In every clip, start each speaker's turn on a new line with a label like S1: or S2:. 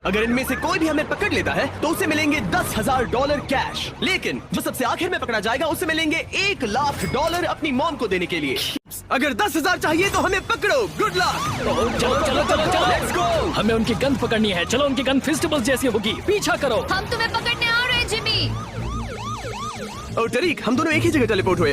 S1: अगर इनमें से कोई भी हमें पकड़ लेता है तो उसे मिलेंगे $10,000 कैश, लेकिन जो सबसे आखिर में पकड़ा जाएगा उसे मिलेंगे $1,00,000 अपनी मॉम को देने के लिए। अगर 10,000 चाहिए तो हमें पकड़ो। Good luck.
S2: चलो चलो चलो चलो, लेट्स गो। हमें उनकी गन पकड़नी है। चलो, उनकी गन फेस्टिवल जैसी होगी। पीछा करो।
S3: हम तुम्हें पकड़ने आ रहे हैं जिमी।
S1: और टरीक, हम दोनों एक ही जगह टेलीपोर्ट हुए।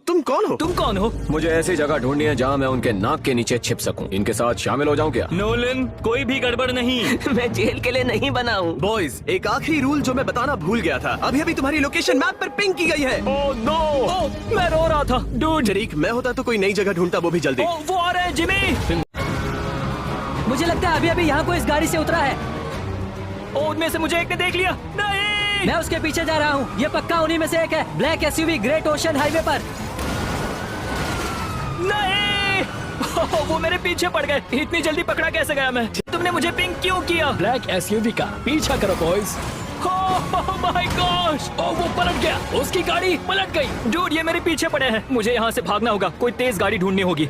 S1: तुम कौन हो?
S2: तुम कौन हो?
S4: मुझे ऐसी जगह ढूंढनी है जहाँ मैं उनके नाक के नीचे छिप सकूं। इनके साथ शामिल हो जाऊं क्या?
S2: नोलन, कोई भी गड़बड़ नहीं।
S5: मैं जेल के लिए नहीं बना हूँ।
S1: बॉयज, एक आखिरी रूल जो मैं बताना भूल गया था। अभी तुम्हारी लोकेशन मैप पर पिंग की गई है।
S2: ओह नो, मैं रो रहा था। डूड,
S1: टरीक, मैं होता तो कोई नई जगह ढूंढता, वो भी जल्दी।
S2: ओह, वो आ रहे हैं जिमी।
S6: मुझे लगता है अभी अभी यहाँ कोई इस गाड़ी से उतरा है।
S2: ओह, उनमें से मुझे एक ने देख लिया। नहीं,
S6: मैं उसके पीछे जा रहा हूँ। ये पक्का उन्हीं में से एक है। Black SUV great ocean highway पर।
S2: नहीं। ओह, वो मेरे पीछे पड़ गए। इतनी जल्दी पकड़ा कैसे गया मैं? तुमने मुझे पिंक क्यों किया? ब्लैक एसयूवी का पीछा करो बॉयज। ओह माय गॉश, ओह वो पलट गया। उसकी गाड़ी पलट गई। डूड, ये मेरे पीछे पड़े हैं। मुझे यहाँ से भागना होगा। कोई तेज गाड़ी ढूंढनी होगी।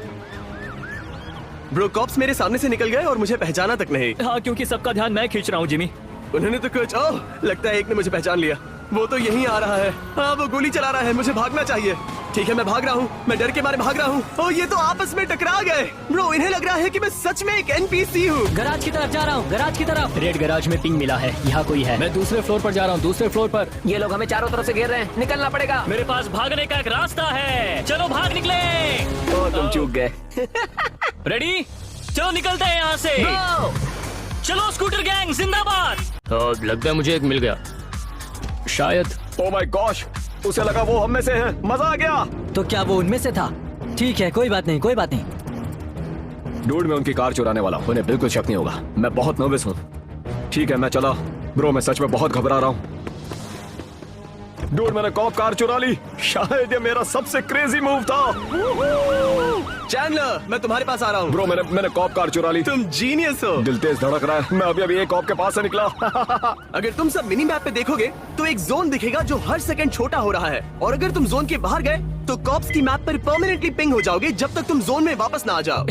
S1: ब्रो, कॉप्स मेरे सामने से निकल गए और मुझे पहचाना तक नहीं।
S2: हाँ, क्योंकि सबका ध्यान मैं खींच रहा हूँ जिमी।
S1: उन्होंने तो कुछ, ओह, लगता है एक ने मुझे पहचान लिया। वो तो यहीं आ रहा है। हाँ, वो गोली चला रहा है। मुझे भागना चाहिए। ठीक है, मैं भाग रहा हूँ। मैं डर के मारे भाग रहा हूँ। ओह, ये तो आपस में टकरा गए। ब्रो, इन्हें लग रहा है कि मैं सच में एक NPC हूँ।
S6: गराज की तरफ जा रहा हूँ। गराज की तरफ।
S2: रेड गराज में पिंग मिला है। यहाँ कोई है। मैं दूसरे फ्लोर पर जा रहा हूँ। दूसरे फ्लोर पर।
S5: ये लोग हमें चारों तरफ से घेर रहे हैं। निकलना पड़ेगा।
S2: मेरे पास भागने का एक रास्ता है। चलो भाग निकले।
S5: ओह, तुम चूक गए।
S2: रेडी? चलो निकलते हैं यहाँ से। चलो स्कूटर गैंग जिंदाबाद। लगता है मुझे एक मिल गया शायद।
S4: ओह माय गॉश, उसे लगा वो हम में से है। मजा आ गया।
S6: तो क्या वो उनमें से था? ठीक है, कोई बात नहीं, कोई बात नहीं।
S4: डूड, मैं उनकी कार चुराने वाला हूँ। उन्हें बिल्कुल शक नहीं होगा। मैं बहुत नर्वस हूँ। ठीक है, मैं चला। ब्रो, मैं सच में बहुत घबरा रहा हूँ। डूड, मैंने कॉप कार चुरा ली। शायद ये मेरा सबसे क्रेजी मूव था।
S1: चैंडलर, मैं तुम्हारे पास आ रहा हूँ।
S4: ब्रो, मैंने कॉप कार चुरा ली।
S1: तुम जीनियस हो।
S4: दिल तेज धड़क रहा है। मैं अभी एक कॉप के पास से निकला।
S1: अगर तुम सब मिनी मैप पे देखोगे तो एक जोन दिखेगा जो हर सेकंड छोटा हो रहा है, और अगर तुम जोन के बाहर गए तो कॉप्स की मैप पर परमानेंटली पिंग हो जाओगे जब तक तुम जोन में वापस ना आ जाओ।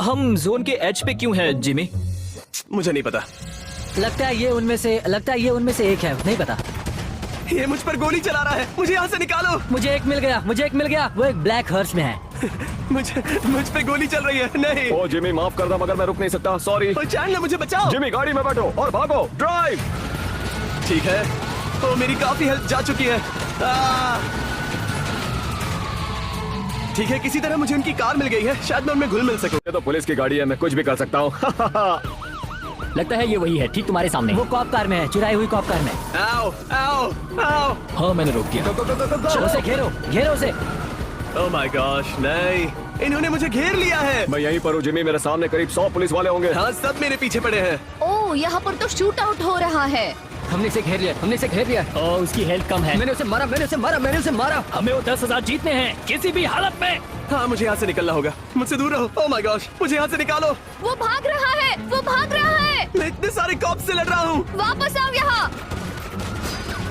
S2: हम जोन के एज पे क्यों हैं जिमी?
S1: मुझे नहीं पता।
S6: लगता है ये उनमें से एक है। नहीं पता।
S1: ये मुझ पर गोली चला रहा है। मुझे यहाँ से निकालो।
S6: मुझे एक मिल गया। वो एक ब्लैक हर्ष में है।
S1: मुझ पे गोली चल रही है। नहीं।
S4: ओ जिमी, माफ कर दो मगर मैं रुक नहीं सकता। सॉरी।
S1: ओ चैंडलर, मुझे बचाओ।
S4: जिमी, गाड़ी में बैठो और भागो। ड्राइव।
S1: ठीक है। ओ, मेरी काफी हेल्प जा चुकी है। ठीक है, किसी तरह मुझे उनकी कार मिल गई है। शायद मैं उनमें घुल मिल सकूं।
S4: ये तो पुलिस की गाड़ी है, मैं कुछ भी कर सकता हूँ।
S2: लगता है ये वही है, ठीक तुम्हारे सामने।
S6: वो कॉप कार में है, चुराई हुई कॉप कार में।
S1: आओ आओ आओ।
S2: हाँ, मैंने रोक दिया।
S6: उसे घेरो उसे।
S1: ओह माय गॉश, नहीं, इन्होंने मुझे घेर लिया है।
S4: मैं यहीं पर हूँ जिमी। मेरे सामने करीब 100 पुलिस वाले होंगे।
S1: हाँ, सब मेरे पीछे पड़े हैं।
S3: ओह, यहाँ पर तो शूट आउट हो रहा है।
S6: हमने इसे घेर लिया।
S2: और उसकी हेल्थ कम है।
S6: मैंने उसे मारा।
S2: हमें वो 10,000 जीतने हैं किसी भी हालत में।
S1: हाँ, मुझे यहाँ से निकलना होगा। मुझसे दूर रहो। ओह माय गॉश, मुझे यहाँ से निकालो।
S3: वो भाग रहा है।
S1: मैं इतने सारे कॉप्स से लड़ रहा हूँ।
S3: वापस आओ यहाँ।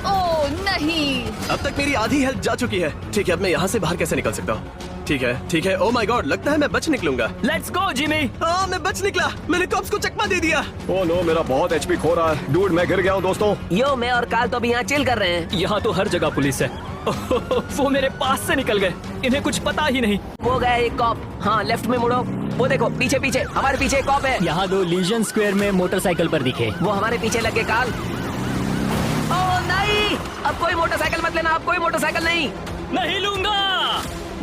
S3: ओह नहीं।
S1: अब तक मेरी आधी हेल्थ जा चुकी है। ठीक है, अब मैं यहाँ से बाहर कैसे निकल सकता हूँ? ठीक है। ओह माय गॉड, लगता है मैं बच निकलूंगा।
S2: Let's go Jimmy.
S1: हाँ, मैं बच निकला। मैंने कॉप्स को चकमा दे दिया।
S4: ओह नो, मेरा बहुत HP खो रहा है। डूड, मैं गिर गया हूँ दोस्तों।
S5: यो, मैं और काल तो अभी यहाँ चिल कर रहे हैं।
S2: यहाँ तो हर जगह पुलिस है। वो मेरे पास से निकल गए। इन्हें कुछ पता ही नहीं।
S5: वो गया एक कॉप। हाँ, लेफ्ट में मुड़ो। वो देखो, पीछे हमारे पीछे एक कॉप है।
S2: यहाँ 2 लीजन स्क्वायर में मोटरसाइकिल पर दिखे।
S5: वो हमारे पीछे लगे। काल, ओह नहीं, अब कोई मोटरसाइकिल मत लेना। अब कोई मोटरसाइकिल नहीं
S2: लूंगा।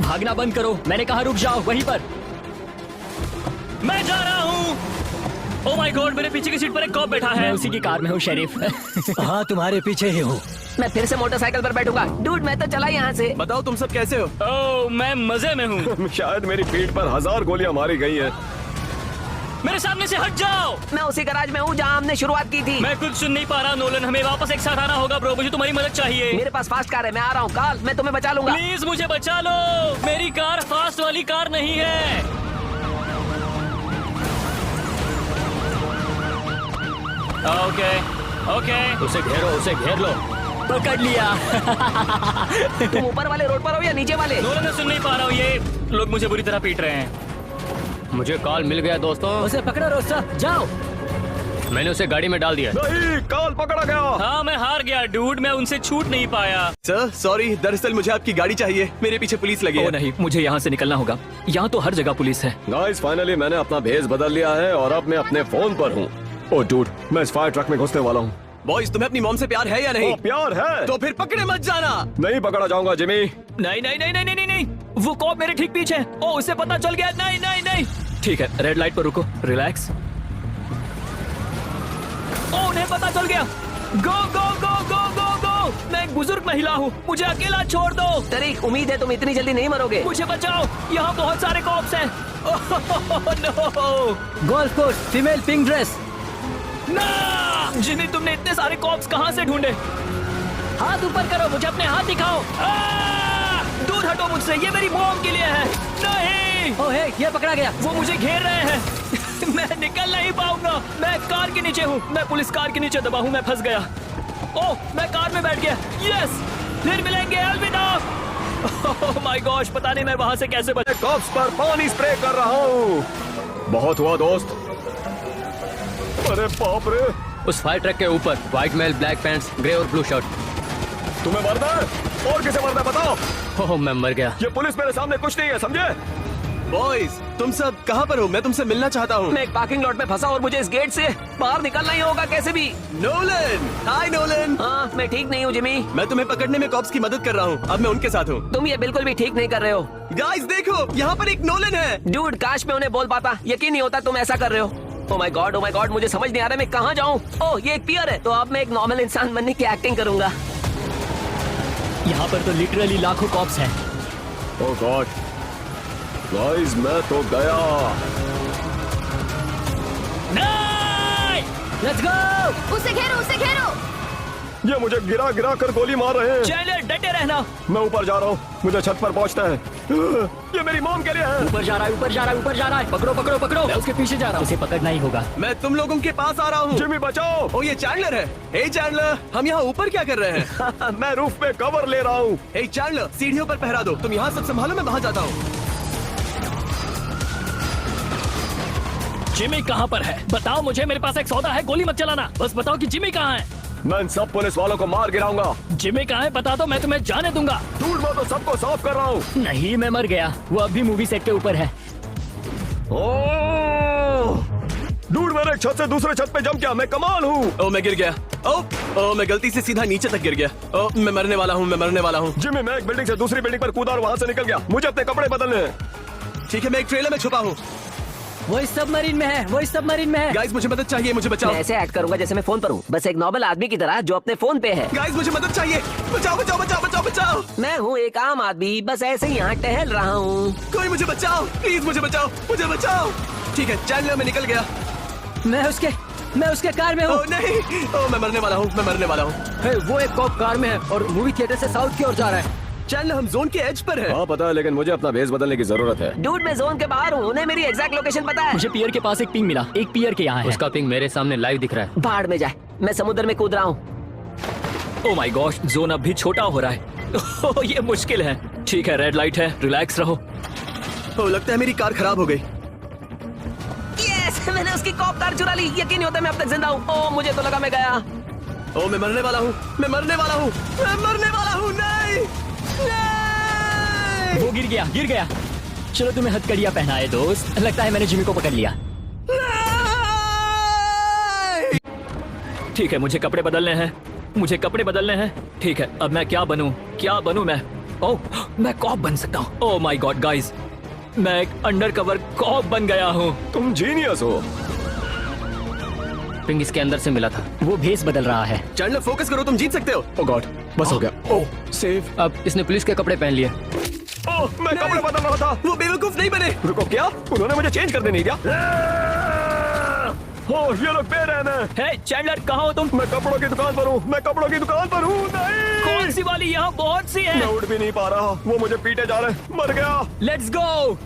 S2: भागना बंद करो। मैंने कहा रुक जाओ वहीं पर। मैं जा रहा हूँ। ओह माय गॉड, मेरे पीछे की सीट पर एक कॉप बैठा है। मैं उसी की कार में हूँ शेरिफ।
S6: हाँ, तुम्हारे पीछे ही हूँ।
S5: मैं फिर से मोटरसाइकिल पर बैठूंगा। डूड, मैं तो चला यहाँ से।
S1: बताओ तुम सब कैसे हो?
S2: ओह, मैं मजे में हूँ।
S4: शायद मेरी पीठ पर 1000 गोलियां मारी गई हैं।
S2: मेरे सामने से हट जाओ।
S5: मैं उसी गैराज में हूँ जहाँ हमने शुरुआत की थी।
S2: मैं कुछ सुन नहीं पा रहा नोलन। हमें वापस एक साथ आना होगा ब्रो। मुझे तुम्हारी मदद चाहिए।
S5: मेरे पास फास्ट कार है। मैं आ रहा हूँ। काल, मैं तुम्हें बचा लूंगा।
S2: प्लीज मुझे बचा लो। मेरी कार फास्ट वाली कार नहीं है। ओके। उसे घेर लो। पकड़ लिया।
S5: तुम ऊपर वाले रोड पर हो या नीचे वाले?
S2: नोलन, मैं सुन नहीं पा रहा हूँ। ये लोग मुझे बुरी तरह पीट रहे हैं। मुझे कॉल मिल गया दोस्तों।
S6: उसे पकड़ो रोस्टर, जाओ।
S2: मैंने उसे गाड़ी में डाल दिया।
S4: नहीं, काल पकड़ा गया।
S2: हाँ मैं हार गया डूड, मैं उनसे छूट नहीं पाया।
S1: सर सॉरी, दरअसल मुझे आपकी गाड़ी चाहिए, मेरे पीछे पुलिस लगी
S2: ओ
S1: है।
S2: नहीं, मुझे यहाँ से निकलना होगा। यहाँ तो हर जगह पुलिस है।
S4: गाइस फाइनली मैंने अपना भेस बदल लिया है और अब मैं अपने फोन पर हूँ। ओ डूड, मैं इस फायर ट्रक में घुसने वाला हूँ।
S1: बॉयज, तुम्हें अपनी मॉम से प्यार है या नहीं?
S4: ओ, प्यार है
S1: तो फिर पकड़े मत जाना।
S4: नहीं पकड़ा जाऊंगा जिमी।
S2: नहीं नहीं नहीं नहीं नहीं नहीं, वो कॉप मेरे ठीक पीछे है। ओ उसे पता चल गया। नहीं नहीं नहीं। ठीक है, रेड लाइट पर रुको, रिलैक्स। ओ उन्हें पता चल गया। गो गो गो गो गो गो। मैं एक बुजुर्ग महिला हूँ, मुझे अकेला छोड़ दो।
S5: तरीक, उम्मीद है तुम इतनी जल्दी नहीं मरोगे।
S2: मुझे बचाओ, यहाँ बहुत सारे कॉप्स हैं। No
S6: golf course, female pink dress.
S2: ना जिमी, तुमने इतने सारे कॉप्स कहाँ से ढूंढे? हाथ ऊपर करो, मुझे अपने हाथ दिखाओ। दूर हटो मुझसे, ये मेरी मॉम के लिए है। नहीं,
S6: ओह हे, ये पकड़ा गया।
S2: वो मुझे घेर रहे हैं। मैं निकल नहीं पाऊंगा। मैं कार के नीचे हूँ, मैं पुलिस कार के नीचे दबा हूँ, मैं फंस गया। ओह, मैं कार में बैठ गया। यस, फिर मिलेंगे, अलविदा। ओह माय गॉश, पता नहीं मैं वहाँ से कैसे बचा।
S4: कॉप्स पर पानी स्प्रे कर रहा हूँ। बहुत हुआ दोस्त। अरे बाप रे,
S2: उस फायर ट्रक के ऊपर white male, black pants, grey और ब्लू शर्ट।
S4: तुम्हें मरना है और किसे मरना है बताओ।
S2: ओह मैं मर गया।
S4: ये पुलिस मेरे सामने कुछ नहीं है, समझे?
S1: बॉयज, तुम सब कहाँ पर हो? मैं तुमसे मिलना चाहता हूँ।
S5: मैं एक पार्किंग लॉट में फंसा और मुझे इस गेट से बाहर निकलना ही होगा कैसे भी।
S1: नोलन, हाय नोलन।
S5: हाँ, मैं ठीक नहीं हूँ जिमी।
S1: मैं तुम्हें पकड़ने में कॉप्स की मदद कर रहा हूँ, अब मैं उनके साथ हूँ।
S5: तुम ये बिल्कुल भी ठीक नहीं कर रहे हो।
S1: गाइस देखो, यहाँ पर एक नोलन है।
S5: डूड, काश मैं उन्हें बोल पाता। यकीन नहीं होता तुम ऐसा कर रहे हो। ओ माय गॉड, मुझे समझ नहीं आ रहा मैं कहाँ जाऊँ। ओह, ये एक पियर है, तो अब मैं एक नॉर्मल इंसान बनने की एक्टिंग करूंगा।
S2: यहाँ पर तो लिटरली लाखों कॉप्स हैं।
S4: ओह गॉड, गाइस मैं तो गया।
S2: नहीं!
S6: Let's go.
S3: उसे घेरो, उसे घेरो।
S4: ये मुझे गिरा गिरा कर गोली मार रहे हैं।
S2: चैनल डटे रहना।
S4: मैं ऊपर जा रहा हूँ, मुझे छत पर पहुँचना है। ये मेरी मॉम के लिए है।
S6: ऊपर जा रहा है, ऊपर जा रहा है, ऊपर जा रहा है।
S2: पकड़ो पकड़ो पकड़ो।
S6: मैं उसके पीछे जा रहा हूँ। उसे पकड़ना ही होगा।
S1: मैं तुम लोगों के पास आ रहा हूँ।
S4: जिमी बचाओ।
S1: ओ ये चैंडलर है। हे चैंडलर, हम यहाँ ऊपर क्या कर रहे हैं?
S4: मैं रूफ पे कवर ले रहा हूँ।
S1: हे चैंडलर, सीढ़ियों पर पहरा दो। तुम यहाँ सब संभालो, मैं वहाँ जाता हूँ।
S2: जिमी कहाँ पर है? बताओ मुझे, मेरे पास एक सौदा है। गोली मत चलाना, बस बताओ कि जिमी कहाँ है।
S4: मैं इन सब पुलिस वालों को मार गिराऊंगा।
S2: जिमी कहाँ है बता दो, मैं तुम्हें जाने दूंगा।
S4: दूर मैं तो सबको साफ कर रहा हूँ।
S2: नहीं, मैं मर गया। वो अब भी मूवी सेट के ऊपर है।
S4: दूर मैंने एक छत से दूसरे छत पे जंप किया। मैं कमाल हूँ।
S1: ओ मैं गिर गया। ओ मैं गलती से सीधा नीचे तक गिर गया। ओ मैं मरने वाला हूँ, मैं मरने वाला हूँ।
S4: जिमी, मैं एक बिल्डिंग से दूसरी बिल्डिंग पर कूदा और वहाँ से निकल गया। मुझे अपने कपड़े बदलने हैं।
S1: ठीक है, मैं एक ट्रेलर में छुपा हूँ।
S6: वो इस सबमरीन में है, वो इस सबमरीन में है।
S1: गाइस मुझे मदद चाहिए, मुझे बचाओ।
S5: मैं ऐसे एक्ट करूंगा जैसे मैं फोन पर हूँ, बस एक नॉर्मल आदमी की तरह जो अपने फोन पे है।
S1: गाइस मुझे मदद चाहिए, बचाओ बचाओ बचाओ बचाओ बचाओ।
S5: मैं हूँ एक आम आदमी, बस ऐसे ही यहाँ टहल रहा हूँ।
S1: कोई मुझे बचाओ, प्लीज मुझे बचाओ, मुझे बचाओ। ठीक है, चैंडलर, मैं निकल गया।
S6: मैं उसके कार में हूँ।
S1: ओ नहीं, ओ मैं मरने वाला हूँ, मैं मरने वाला हूँ।
S6: वो एक कॉप कार में है और मूवी थिएटर से साउथ की ओर जा रहा है।
S1: चैंडलर, हम जोन के एज पर है।
S4: हाँ पता है, लेकिन मुझे अपना भेस बदलने की जरूरत है।
S5: डूड, मैं जोन के बाहर हूँ, उन्हें मेरी एग्जैक्ट लोकेशन पता है।
S2: मुझे पियर के पास एक पिंग मिला, एक पियर के यहाँ है।
S6: उसका पिंग मेरे सामने लाइव दिख रहा है।
S5: बाढ़ में जाए, मैं समुद्र में कूद रहा हूँ।
S2: ओ माय गॉश, जोन अब भी छोटा हो रहा है। ओह, ये मुश्किल है। ठीक है, रेड लाइट है, रिलैक्स रहो।
S1: ओ लगता है मेरी कार खराब हो गई।
S5: यस, मैंने उसकी कॉप कार चुरा ली। यकीन नहीं होता मैं अब तक जिंदा हूँ। ओ मुझे तो लगा मैं गया।
S1: ओ मैं मरने वाला हूँ, मैं मरने वाला हूँ, मैं मरने वाला हूँ। नहीं, नहीं।
S2: वो गिर गया, गिर गया। चलो तुम्हें हथकड़ियाँ पहनाए दोस्त। लगता है मैंने जिमी को पकड़ लिया। ठीक है, मुझे कपड़े बदलने हैं, मुझे कपड़े बदलने हैं। ठीक है, अब मैं क्या बनूं मैं? ओह, मैं कॉप बन सकता हूँ। ओह माय गॉड गाइस, मैं एक अंडरकवर कॉप बन गया हूँ।
S4: तुम जीनियस हो।
S6: पिंग इसके अंदर से मिला था। वो भेस बदल रहा है।
S1: चैंडलर फोकस करो, तुम जीत सकते हो।
S4: ओ गॉड, बस हो गया। ओह सेव।
S6: अब इसने पुलिस के कपड़े पहन लिए।
S4: ओह, मैं कपड़े बदल रहा था।
S1: वो बेवकूफ नहीं बने।
S4: रुको, क्या उन्होंने मुझे चेंज करने नहीं दिया? ओह, ये लोग बेरहम हैं।
S2: हे चैंडलर, कहाँ हो तुम?
S4: मैं कपड़ों की दुकान पर हूँ, मैं कपड़ों की दुकान पर हूँ। नहीं,
S2: कौन सी वाली? यहाँ बहुत सी है।
S4: मैं उठ भी नहीं पा रहा। वो मुझे पीटे जा रहे हैं। मर गया।
S2: Let's go.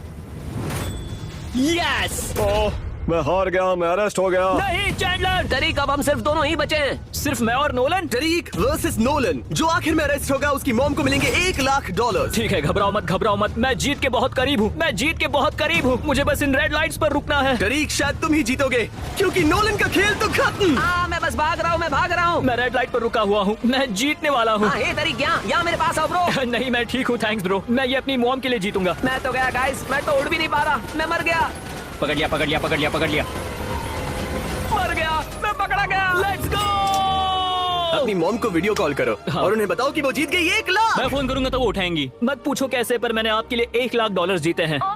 S2: यस।
S4: ओह, मैं हार गया, मैं अरेस्ट हो गया।
S2: नहीं चैंडलर,
S5: तरीक अब हम सिर्फ दोनों ही बचे हैं।
S2: सिर्फ मैं और नोलन।
S1: टरीक वर्सेस नोलन, जो आखिर में अरेस्ट होगा उसकी मॉम को मिलेंगे $1,00,000।
S2: ठीक है, घबराओ मत, घबराओ मत। मैं जीत के बहुत करीब हूँ, मैं जीत के बहुत करीब हूँ। मुझे बस इन रेड लाइट्स पर रुकना है।
S1: टरीक शायद तुम ही जीतोगे, क्योंकि नोलन का खेल तो खत्म।
S5: मैं बस भाग रहा हूँ, मैं भाग रहा हूँ।
S2: मैं रेड लाइट पर रुका हुआ हूँ, मैं जीतने वाला हूँ।
S5: हे तरीक, यहाँ मेरे पास आओ ब्रो।
S2: नहीं, मैं ठीक हूँ, थैंक्स ब्रो। मैं ये अपनी मॉम के लिए जीतूंगा।
S5: मैं तो गया गाइस, मैं तो उड़ भी नहीं पा रहा, मैं मर गया।
S2: पकड़ लिया, पकड़ लिया, पकड़ लिया, पकड़ लिया।
S5: मर गया, मैं पकड़ा गया।
S2: Let's go.
S1: अपनी मॉम को वीडियो कॉल करो और उन्हें बताओ कि वो जीत गई $1,00,000।
S2: मैं फोन करूंगा तो वो उठाएंगी। मत पूछो कैसे, पर मैंने आपके लिए $1,00,000 जीते हैं।
S3: ओह